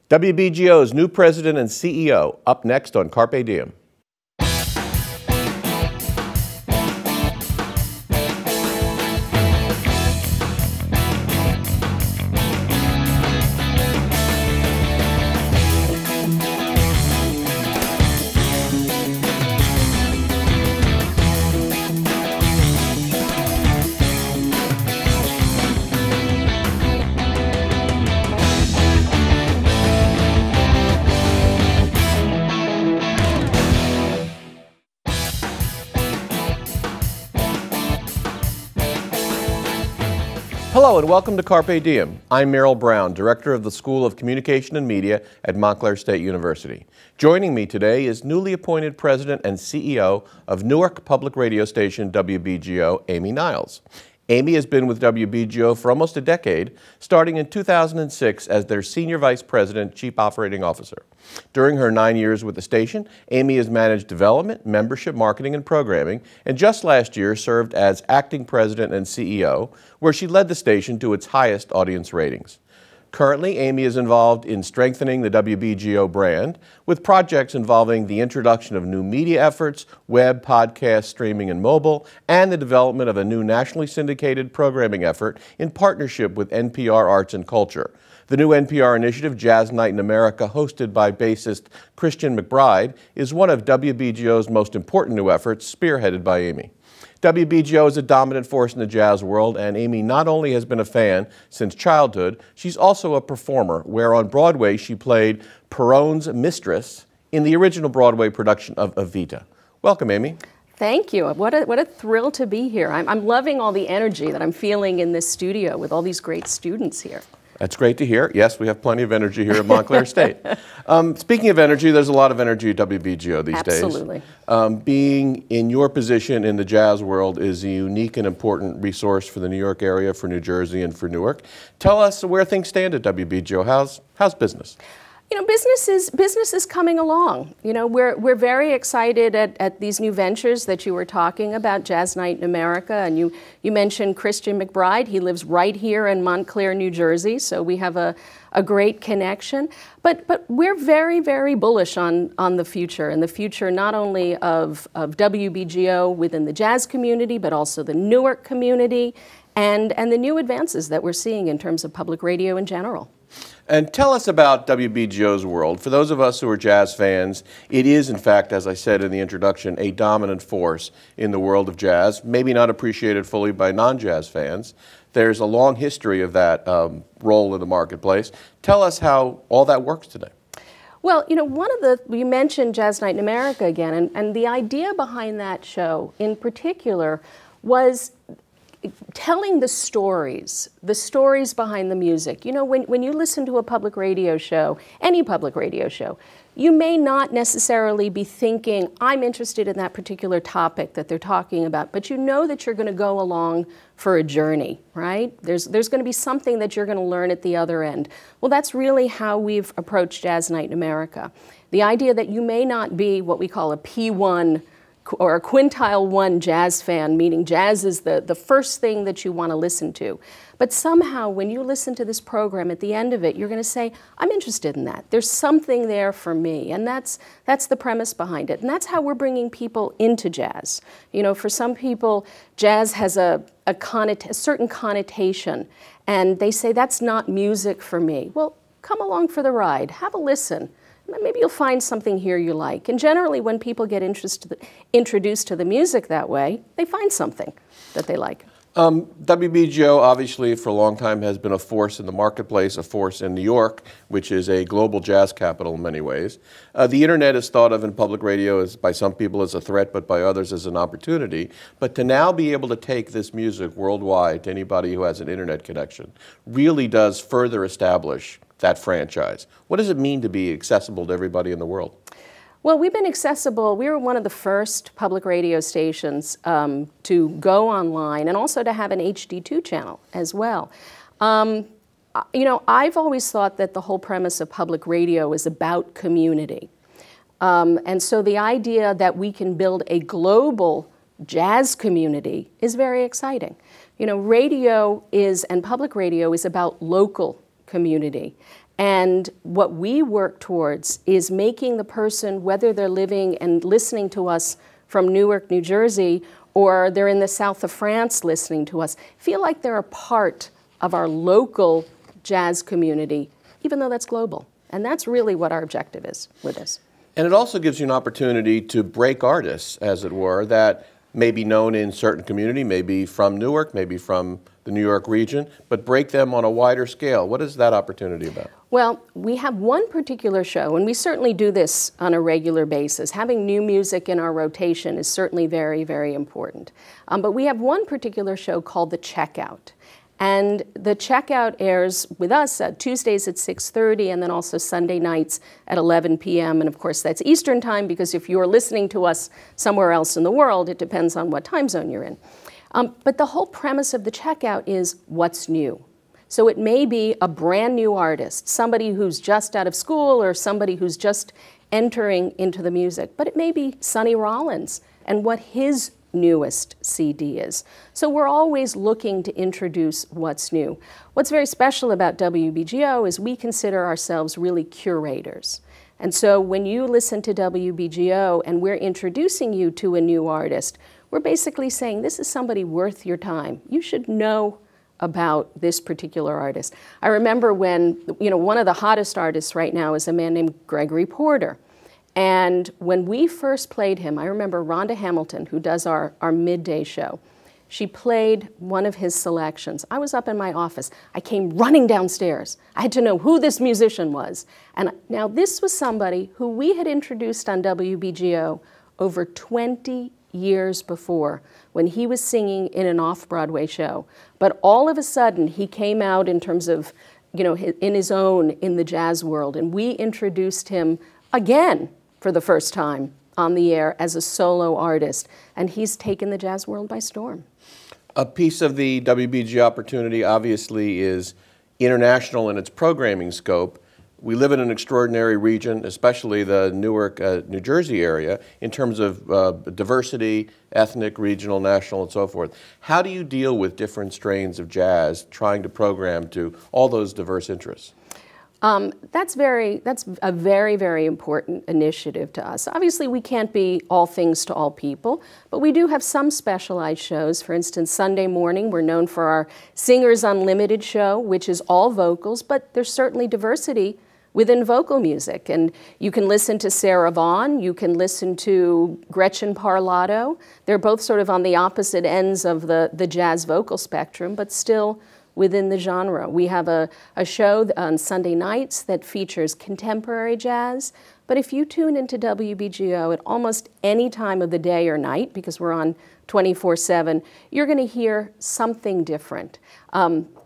WBGO's new president and CEO, up next on Carpe Diem. Hello and welcome to Carpe Diem. I'm Merrill Brown, Director of the School of Communication and Media at Montclair State University. Joining me today is newly appointed President and CEO of Newark Public Radio Station WBGO, Amy Niles. Amy has been with WBGO for almost a decade, starting in 2006 as their Senior Vice President, Chief Operating Officer. During her 9 years with the station, Amy has managed development, membership, marketing, and programming, and just last year served as Acting President and CEO, where she led the station to its highest audience ratings. Currently, Amy is involved in strengthening the WBGO brand with projects involving the introduction of new media efforts, web, podcast, streaming, and mobile, and the development of a new nationally syndicated programming effort in partnership with NPR Arts and Culture. The new NPR initiative, Jazz Night in America, hosted by bassist Christian McBride, is one of WBGO's most important new efforts, spearheaded by Amy. WBGO is a dominant force in the jazz world, and Amy not only has been a fan since childhood, she's also a performer, where on Broadway she played Perron's mistress in the original Broadway production of Evita. Welcome, Amy. Thank you. What a thrill to be here. I'm loving all the energy that I'm feeling in this studio with all these great students here. That's great to hear. Yes, we have plenty of energy here at Montclair State. Speaking of energy, there's a lot of energy at WBGO these days. Absolutely. Being in your position in the jazz world is a unique and important resource for the New York area, for New Jersey, and for Newark. Tell us where things stand at WBGO. How's business? You know, business is coming along. You know, we're very excited at these new ventures that you were talking about, Jazz Night in America, and you mentioned Christian McBride. He lives right here in Montclair, New Jersey, so we have a great connection. But we're very, very bullish on the future, and the future not only of WBGO within the jazz community, but also the Newark community, and the new advances that we're seeing in terms of public radio in general. And tell us about WBGO's world. For those of us who are jazz fans, it is, in fact, as I said in the introduction, a dominant force in the world of jazz, maybe not appreciated fully by non-jazz fans. There's a long history of that role in the marketplace. Tell us how all that works today. Well, you know, you mentioned Jazz Night in America again, and the idea behind that show in particular was telling the stories behind the music. You know, when you listen to a public radio show, any public radio show, you may not necessarily be thinking, I'm interested in that particular topic that they're talking about, but you know that you're going to go along for a journey, right? There's going to be something that you're going to learn at the other end. Well, that's really how we've approached Jazz Night in America. The idea that you may not be what we call a P1 or a quintile 1 jazz fan, meaning jazz is the first thing that you want to listen to. But somehow when you listen to this program, at the end of it, you're going to say, I'm interested in that. There's something there for me. And that's the premise behind it. And that's how we're bringing people into jazz. You know, for some people, jazz has a certain connotation. And they say, that's not music for me. Well, come along for the ride. Have a listen. Maybe you'll find something here you like. And generally, when people get introduced to the music that way, they find something that they like. WBGO, obviously, for a long time has been a force in the marketplace, a force in New York, which is a global jazz capital in many ways. The internet is thought of in public radio as, by some people as a threat, but by others as an opportunity. But to now be able to take this music worldwide to anybody who has an internet connection really does further establish that franchise. What does it mean to be accessible to everybody in the world? Well, we've been accessible. We were one of the first public radio stations to go online and also to have an HD2 channel as well. You know, I've always thought that the whole premise of public radio is about community. And so the idea that we can build a global jazz community is very exciting. You know, radio is, and public radio is about local community. And what we work towards is making the person, whether they're living and listening to us from Newark, New Jersey, or they're in the south of France listening to us, feel like they're a part of our local jazz community, even though that's global. And that's really what our objective is with this. And it also gives you an opportunity to break artists, as it were, that may be known in certain community, maybe from Newark, maybe from the New York region, but break them on a wider scale. What is that opportunity about? Well, we have one particular show, and we certainly do this on a regular basis. Having new music in our rotation is certainly very, very important. But we have one particular show called The Checkout. And The Checkout airs with us Tuesdays at 6:30 and then also Sunday nights at 11 p.m. And of course, that's Eastern time, because if you're listening to us somewhere else in the world, it depends on what time zone you're in. But the whole premise of The Checkout is what's new. So it may be a brand new artist, somebody who's just out of school or somebody who's just entering into the music, but it may be Sonny Rollins and what his newest CD is. So we're always looking to introduce what's new. What's very special about WBGO is we consider ourselves really curators. And so when you listen to WBGO and we're introducing you to a new artist, we're basically saying this is somebody worth your time. You should know about this particular artist. I remember when, one of the hottest artists right now is a man named Gregory Porter. And when we first played him, I remember Rhonda Hamilton, who does our midday show, she played one of his selections. I was up in my office. I came running downstairs. I had to know who this musician was. And now this was somebody who we had introduced on WBGO over 20 years before, when he was singing in an off-Broadway show. But all of a sudden, he came out in terms of, in his own in the jazz world. And we introduced him again for the first time on the air as a solo artist. And he's taken the jazz world by storm. A piece of the WBG opportunity obviously is international in its programming scope. We live in an extraordinary region, especially the Newark, New Jersey area, in terms of diversity, ethnic, regional, national, and so forth. How do you deal with different strains of jazz, trying to program to all those diverse interests? That's a very, very important initiative to us. Obviously, we can't be all things to all people, but we do have some specialized shows. For instance, Sunday morning, we're known for our Singers Unlimited show, which is all vocals, but there's certainly diversity within vocal music. And you can listen to Sarah Vaughan, you can listen to Gretchen Parlato. They're both sort of on the opposite ends of the jazz vocal spectrum, but still within the genre. We have a show on Sunday nights that features contemporary jazz, but if you tune into WBGO at almost any time of the day or night, because we're on 24/7, you're going to hear something different.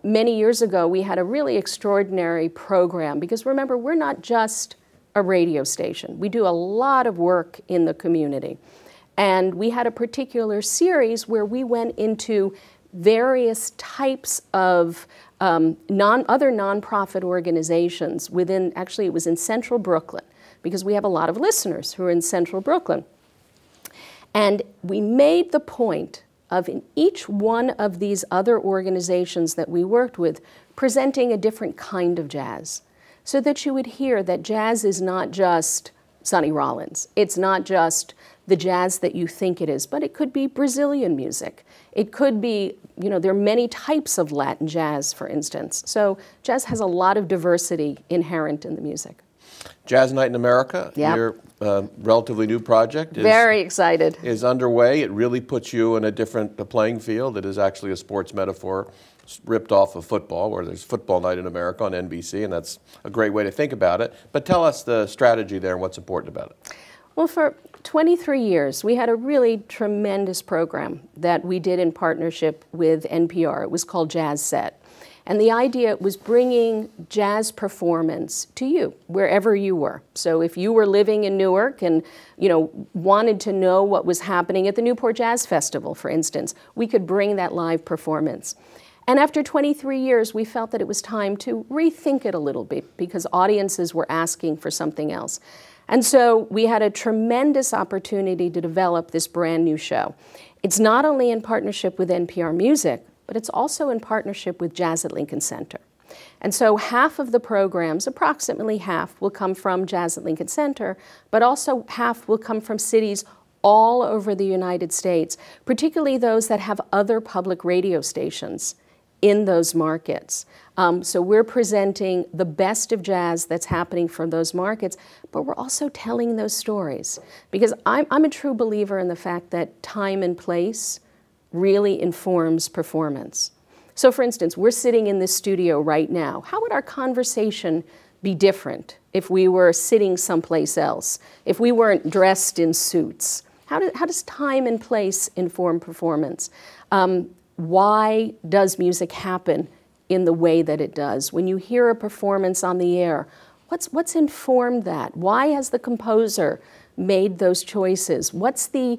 Many years ago, we had a really extraordinary program, because remember, we're not just a radio station. We do a lot of work in the community. And we had a particular series where we went into various types of other nonprofit organizations within, actually it was in Central Brooklyn, because we have a lot of listeners who are in Central Brooklyn. And we made the point of, in each one of these other organizations that we worked with, presenting a different kind of jazz, so that you would hear that jazz is not just Sonny Rollins. It's not just the jazz that you think it is, but it could be Brazilian music. It could be, there are many types of Latin jazz, for instance. So jazz has a lot of diversity inherent in the music. Jazz Night in America, yep. Your relatively new project, very excited, is underway. It really puts you in a different playing field. It is actually a sports metaphor ripped off of football, where there's Football Night in America on NBC, and that's a great way to think about it. But tell us the strategy there and what's important about it. Well, for 23 years, we had a really tremendous program that we did in partnership with NPR. It was called Jazz Set. And the idea was bringing jazz performance to you, wherever you were. So if you were living in Newark and, wanted to know what was happening at the Newport Jazz Festival, for instance, we could bring that live performance. And after 23 years, we felt that it was time to rethink it a little bit, because audiences were asking for something else. And so we had a tremendous opportunity to develop this brand new show. It's not only in partnership with NPR Music, but it's also in partnership with Jazz at Lincoln Center. And so half of the programs, approximately half, will come from Jazz at Lincoln Center, but also half will come from cities all over the United States, particularly those that have other public radio stations in those markets. So we're presenting the best of jazz that's happening from those markets, but we're also telling those stories. Because I'm a true believer in the fact that time and place really informs performance. So for instance, we're sitting in this studio right now. How would our conversation be different if we were sitting someplace else, if we weren't dressed in suits? How does time and place inform performance? Why does music happen in the way that it does? When you hear a performance on the air, what's informed that? Why has the composer made those choices? What's the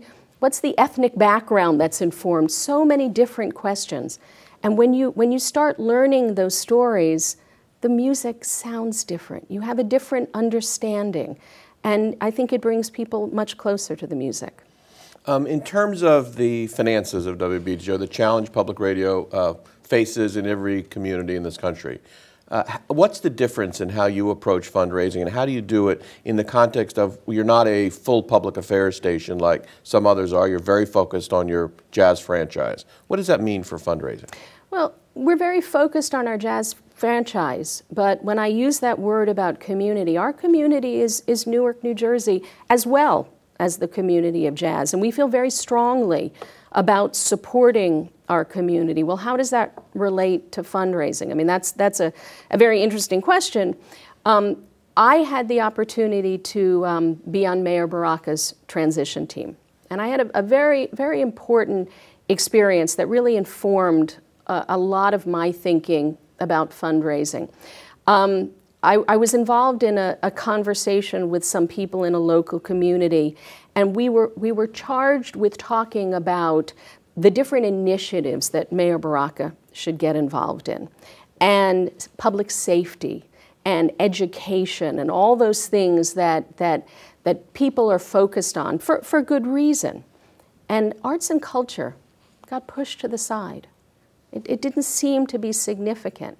ethnic background that's informed? So many different questions. And when you start learning those stories, the music sounds different. You have a different understanding. And I think it brings people much closer to the music. In terms of the finances of WBGO, the challenge public radio faces in every community in this country, what's the difference in how you approach fundraising, and how do you do it in the context of you're not a full public affairs station like some others are, you're very focused on your jazz franchise. What does that mean for fundraising? Well, we're very focused on our jazz franchise, but when I use that word about community, our community is Newark, New Jersey, as well as the community of jazz, and we feel very strongly about supporting our community. Well, how does that relate to fundraising? I mean, that's a very interesting question. I had the opportunity to be on Mayor Baraka's transition team, and I had a very, very important experience that really informed a lot of my thinking about fundraising. I was involved in a conversation with some people in a local community, and we were charged with talking about the different initiatives that Mayor Baraka should get involved in, and public safety and education and all those things that people are focused on for good reason. And arts and culture got pushed to the side. It didn't seem to be significant.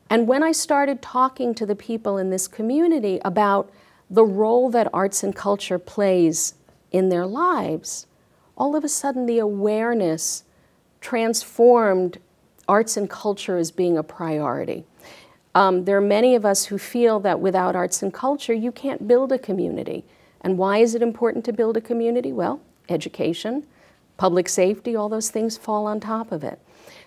And when I started talking to the people in this community about the role that arts and culture plays in their lives, all of a sudden the awareness transformed arts and culture as being a priority. There are many of us who feel that without arts and culture, you can't build a community. And why is it important to build a community? Well, education, public safety, all those things fall on top of it.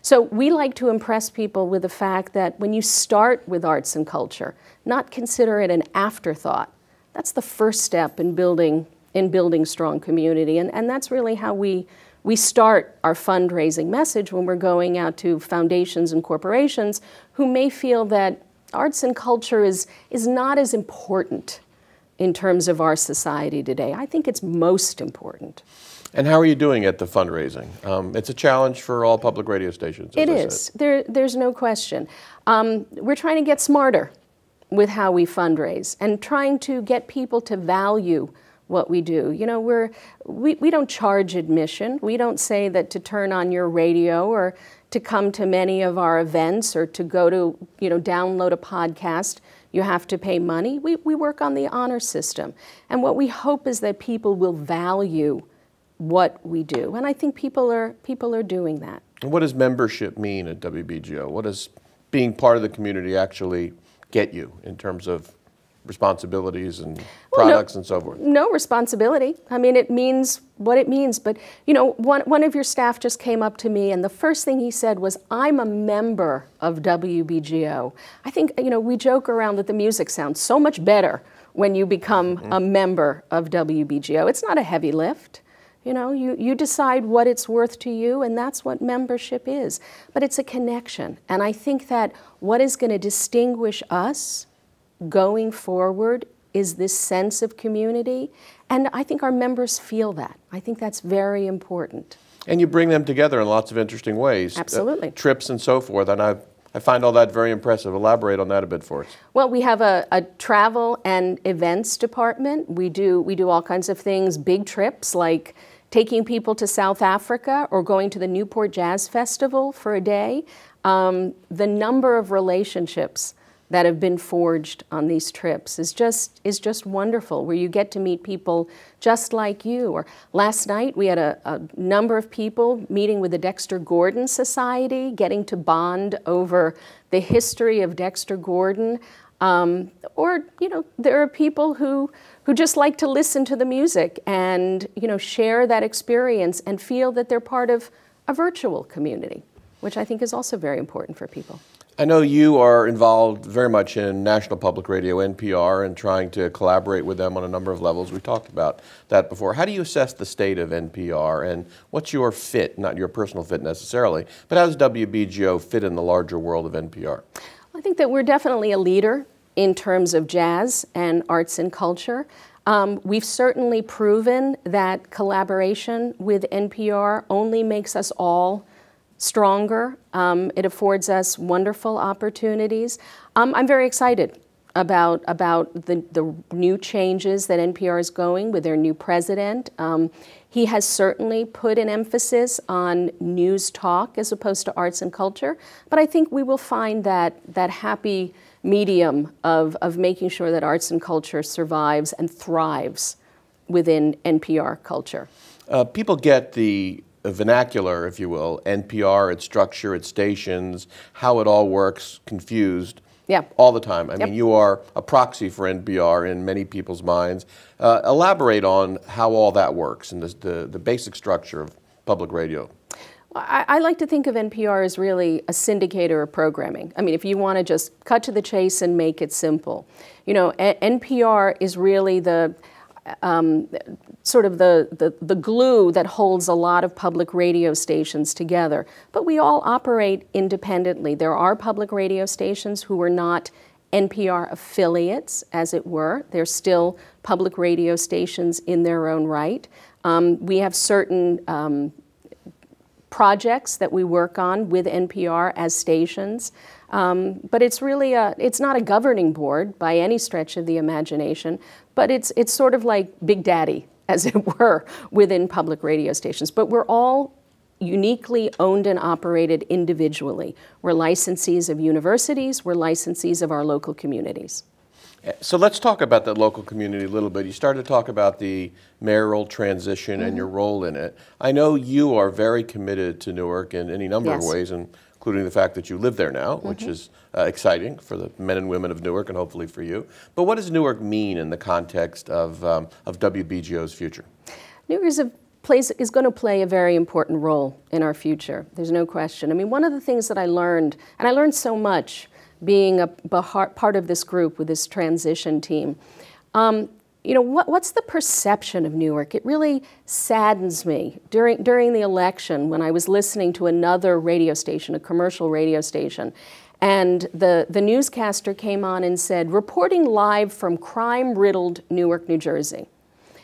So we like to impress people with the fact that when you start with arts and culture, not consider it an afterthought. That's the first step in building strong community. And that's really how we start our fundraising message when we're going out to foundations and corporations who may feel that arts and culture is not as important in terms of our society today. I think it's most important. And how are you doing at the fundraising? It's a challenge for all public radio stations. It is. There's no question. We're trying to get smarter with how we fundraise and trying to get people to value what we do. You know, we don't charge admission. We don't say that to turn on your radio or to come to many of our events or to go to, download a podcast, you have to pay money. We work on the honor system. And what we hope is that people will value what we do. And I think people are doing that. And what does membership mean at WBGO? What does being part of the community actually get you in terms of responsibilities and products and so forth? No responsibility. I mean, it means what it means. But, one of your staff just came up to me and the first thing he said was, I'm a member of WBGO. I think, we joke around that the music sounds so much better when you become a member of WBGO. It's not a heavy lift. You decide what it's worth to you, and that's what membership is. But it's a connection. And I think that what is going to distinguish us going forward is this sense of community. And I think our members feel that. I think that's very important. And you bring them together in lots of interesting ways. Absolutely. Trips and so forth. And I find all that very impressive. Elaborate on that a bit for us. Well, we have a travel and events department. We do all kinds of things, big trips like taking people to South Africa or going to the Newport Jazz Festival for a day. the number of relationships that have been forged on these trips is just wonderful, where you get to meet people just like you. Or last night we had a number of people meeting with the Dexter Gordon Society, getting to bond over the history of Dexter Gordon. Or, you know, there are people who just like to listen to the music and, you know, share that experience and feel that they're part of a virtual community, which I think is also very important for people. I know you are involved very much in National Public Radio, NPR, and trying to collaborate with them on a number of levels. We talked about that before. How do you assess the state of NPR, and what's your fit, not your personal fit necessarily, but how does WBGO fit in the larger world of NPR? I think that we're definitely a leader in terms of jazz and arts and culture. We've certainly proven that collaboration with NPR only makes us all stronger. It affords us wonderful opportunities. I'm very excited about the new changes that NPR is going with their new president. He has certainly put an emphasis on news talk as opposed to arts and culture, but I think we will find that happy medium of making sure that arts and culture survives and thrives within NPR culture. People get the vernacular, if you will, NPR, its structure, its stations, how it all works, confused all the time. I mean, you are a proxy for NPR in many people's minds. Elaborate on how all that works and the basic structure of public radio. I like to think of NPR as really a syndicator of programming. I mean, if you want to just cut to the chase and make it simple. You know, NPR is really the sort of the glue that holds a lot of public radio stations together. But we all operate independently. There are public radio stations who are not NPR affiliates, as it were. They're still public radio stations in their own right. We have certain projects that we work on with NPR as stations. But it's really it's not a governing board by any stretch of the imagination, but it's sort of like Big Daddy, as it were, within public radio stations. But we're all uniquely owned and operated individually. We're licensees of universities, we're licensees of our local communities. So let's talk about that local community a little bit. You started to talk about the mayoral transition and your role in it. I know you are very committed to Newark in any number of ways, including the fact that you live there now, which is exciting for the men and women of Newark and hopefully for you. But what does Newark mean in the context of WBGO's future? Newark is going to play a very important role in our future. There's no question. I mean, one of the things that I learned, and I learned so much being a part of this group with this transition team, you know, what's the perception of Newark? It really saddens me. During the election, when I was listening to another radio station, a commercial radio station, and the newscaster came on and said, "Reporting live from crime-riddled Newark, New Jersey."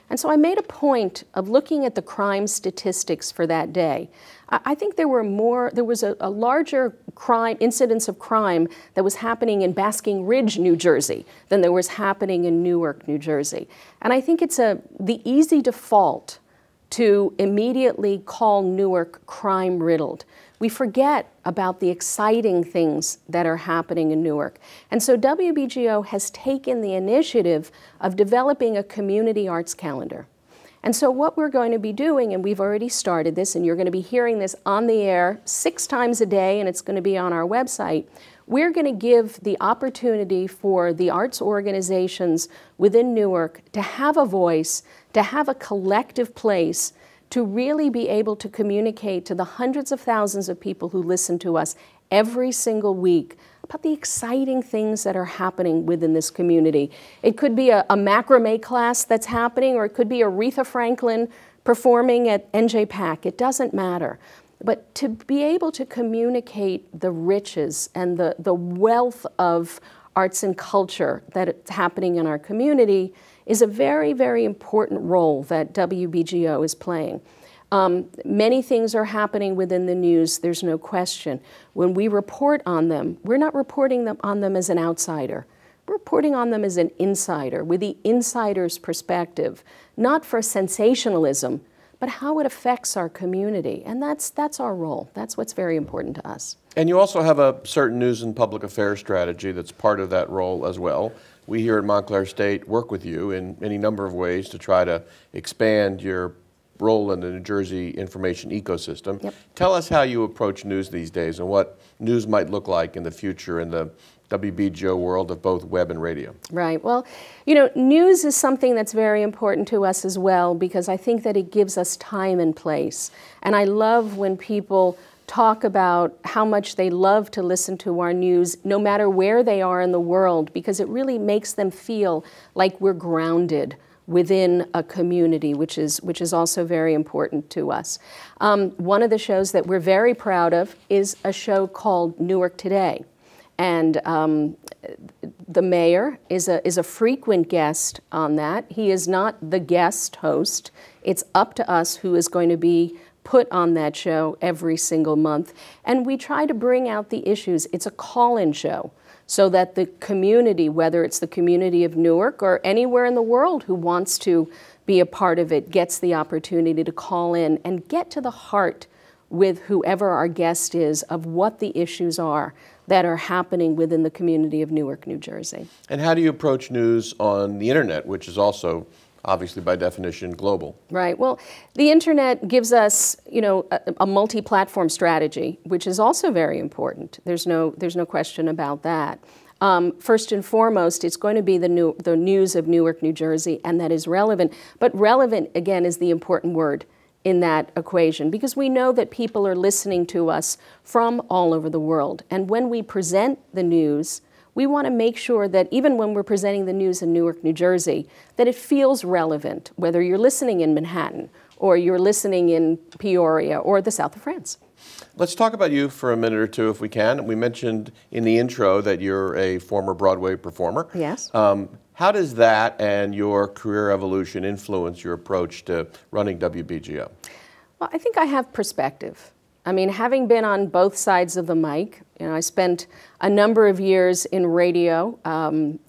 And so I made a point of looking at the crime statistics for that day. I think there was a larger incidence of crime that was happening in Basking Ridge, New Jersey, than there was happening in Newark, New Jersey. And I think it's the easy default to immediately call Newark crime-riddled. We forget about the exciting things that are happening in Newark. And so WBGO has taken the initiative of developing a community arts calendar. And so what we're going to be doing, and we've already started this, and you're going to be hearing this on the air 6 times a day, and it's going to be on our website, we're going to give the opportunity for the arts organizations within Newark to have a voice, to have a collective place, to really be able to communicate to the hundreds of thousands of people who listen to us every single week about the exciting things that are happening within this community. It could be a macrame class that's happening, or it could be Aretha Franklin performing at NJPAC. It doesn't matter. But to be able to communicate the riches and the wealth of arts and culture that's happening in our community is a very, very important role that WBGO is playing. Many things are happening within the news, there's no question. When we report on them, we're not reporting on them as an outsider. We're reporting on them as an insider, with the insider's perspective, not for sensationalism, but how it affects our community. And that's our role. That's what's very important to us. And you also have a certain news and public affairs strategy that's part of that role as well. We here at Montclair State work with you in any number of ways to try to expand your role in the New Jersey information ecosystem. Yep. Tell us how you approach news these days and what news might look like in the future in the WBGO world of both web and radio. Right. Well, you know, news is something that's very important to us as well, because I think that it gives us time and place. And I love when people talk about how much they love to listen to our news, no matter where they are in the world, because it really makes them feel like we're grounded within a community, which is also very important to us. One of the shows that we're very proud of is a show called Newark Today. And the mayor is a frequent guest on that. He is not the guest host. It's up to us who is going to be put on that show every single month. And we try to bring out the issues. It's a call-in show, so that the community, whether it's the community of Newark or anywhere in the world who wants to be a part of it, gets the opportunity to call in and get to the heart with whoever our guest is of what the issues are that are happening within the community of Newark, New Jersey. And how do you approach news on the internet, which is also obviously by definition global? Right. Well, the internet gives us, you know, a multi-platform strategy, which is also very important. There's no question about that. First and foremost, it's going to be the news of Newark, New Jersey, and that is relevant. But relevant, again, is the important word in that equation, because we know that people are listening to us from all over the world. And when we present the news, we want to make sure that even when we're presenting the news in Newark, New Jersey, that it feels relevant, whether you're listening in Manhattan or you're listening in Peoria or the south of France. Let's talk about you for a minute or two if we can. We mentioned in the intro that you're a former Broadway performer. Yes. How does that and your career evolution influence your approach to running WBGO? Well, I think I have perspective. I mean, having been on both sides of the mic, you know, I spent a number of years in radio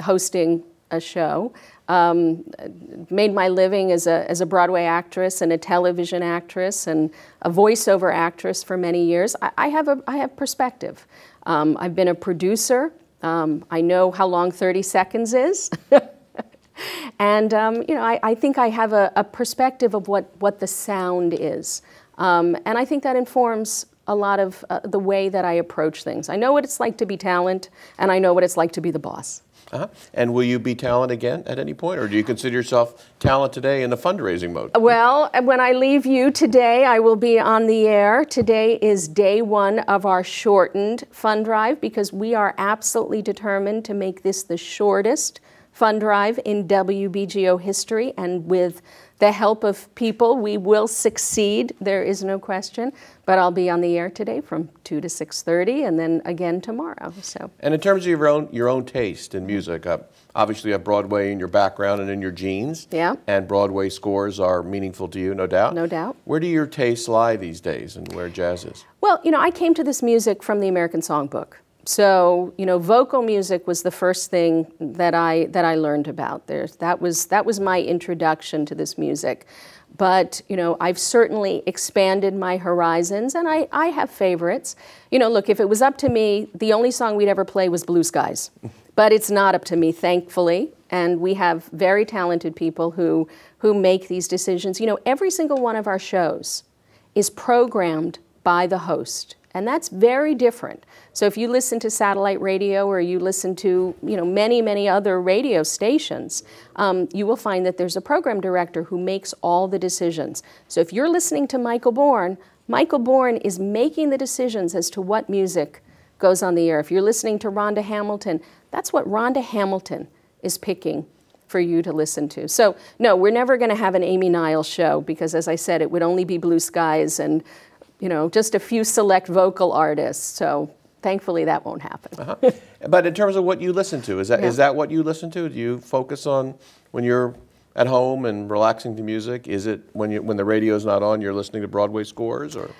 hosting a show, made my living as a Broadway actress and a television actress and a voiceover actress for many years. I have perspective. I've been a producer. I know how long 30 seconds is. And, you know, I think I have a perspective of what the sound is. And I think that informs a lot of the way that I approach things. I know what it's like to be talent, and I know what it's like to be the boss. And will you be talent again at any point, or do you consider yourself talent today in the fundraising mode? Well, when I leave you today, I will be on the air. Today is day one of our shortened fund drive, because we are absolutely determined to make this the shortest fund drive in WBGO history, and with the help of people, we will succeed. There is no question. But I'll be on the air today from 2 to 6:30, and then again tomorrow. So. And in terms of your own taste in music, obviously you have Broadway in your background and in your genes. Yeah. And Broadway scores are meaningful to you, no doubt. No doubt. Where do your tastes lie these days, and where jazz is? Well, you know, I came to this music from the American Songbook. So, you know, vocal music was the first thing that I learned about. That was my introduction to this music. But, you know, I've certainly expanded my horizons, and I have favorites. You know, look, if it was up to me, the only song we'd ever play was Blue Skies. But it's not up to me, thankfully, and we have very talented people who make these decisions. You know, every single one of our shows is programmed by the host, and that's very different. So if you listen to satellite radio or you listen to, you know, many other radio stations, you will find that there's a program director who makes all the decisions. So if you're listening to Michael Bourne is making the decisions as to what music goes on the air. If you're listening to Rhonda Hamilton, that's what Rhonda Hamilton is picking for you to listen to. So no, we're never going to have an Amy Niles show, because as I said, it would only be Blue Skies and, you know, just a few select vocal artists. So thankfully, that won't happen. But in terms of what you listen to, is that what you listen to? Do you focus on when you're at home and relaxing to music? Is it when the radio's not on, you're listening to Broadway scores, or?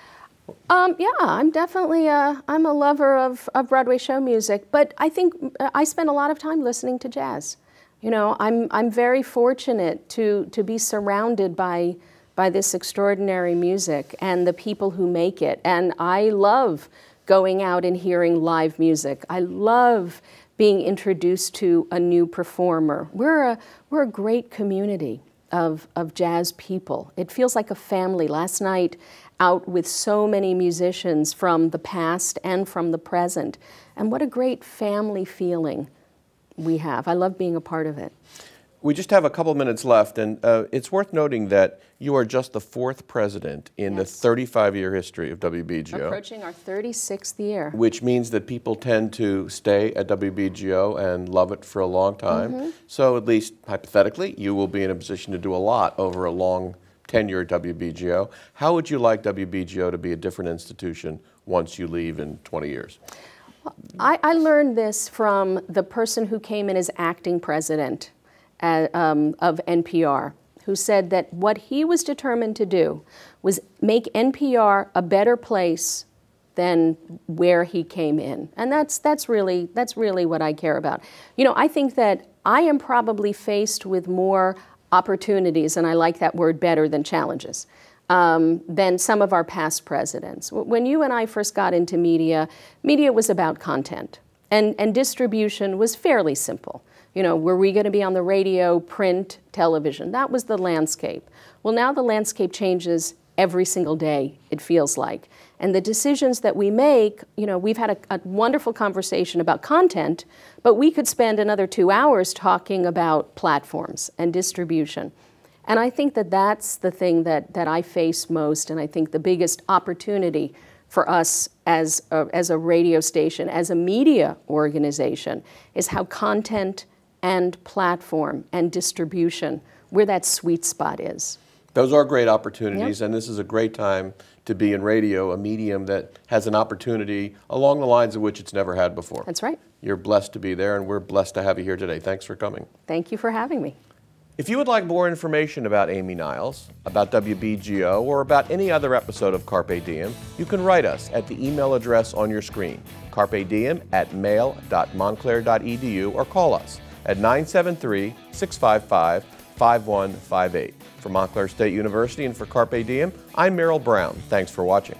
Yeah, I'm definitely I'm a lover of Broadway show music, but I think I spend a lot of time listening to jazz. You know, I'm very fortunate to be surrounded by by this extraordinary music and the people who make it. And I love going out and hearing live music. I love being introduced to a new performer. We're a great community of jazz people. It feels like a family. Last night, out with so many musicians from the past and from the present. And what a great family feeling we have. I love being a part of it. We just have a couple minutes left, and it's worth noting that you are just the 4th president in the 35-year history of WBGO. Approaching our 36th year. Which means that people tend to stay at WBGO and love it for a long time. So at least hypothetically, you will be in a position to do a lot over a long tenure at WBGO. How would you like WBGO to be a different institution once you leave in 20 years? I learned this from the person who came in as acting president of NPR, who said that what he was determined to do was make NPR a better place than where he came in. And that's really what I care about. You know, I think that I am probably faced with more opportunities, and I like that word better than challenges, than some of our past presidents. When you and I first got into media was about content, and distribution was fairly simple. You know, were we going to be on the radio, print, television? That was the landscape. Well, now the landscape changes every single day, it feels like. And the decisions that we make, you know, we've had a wonderful conversation about content, but we could spend another 2 hours talking about platforms and distribution. And I think that that's the thing that I face most, and I think the biggest opportunity for us as a radio station, as a media organization, is how content and platform and distribution, where that sweet spot is. Those are great opportunities, and this is a great time to be in radio, a medium that has an opportunity along the lines of which it's never had before. That's right. You're blessed to be there, and we're blessed to have you here today. Thanks for coming. Thank you for having me. If you would like more information about Amy Niles, about WBGO, or about any other episode of Carpe Diem, you can write us at the email address on your screen, carpediem@mail.montclair.edu, or call us at 973-655-5158. For Montclair State University and for Carpe Diem, I'm Merrill Brown. Thanks for watching.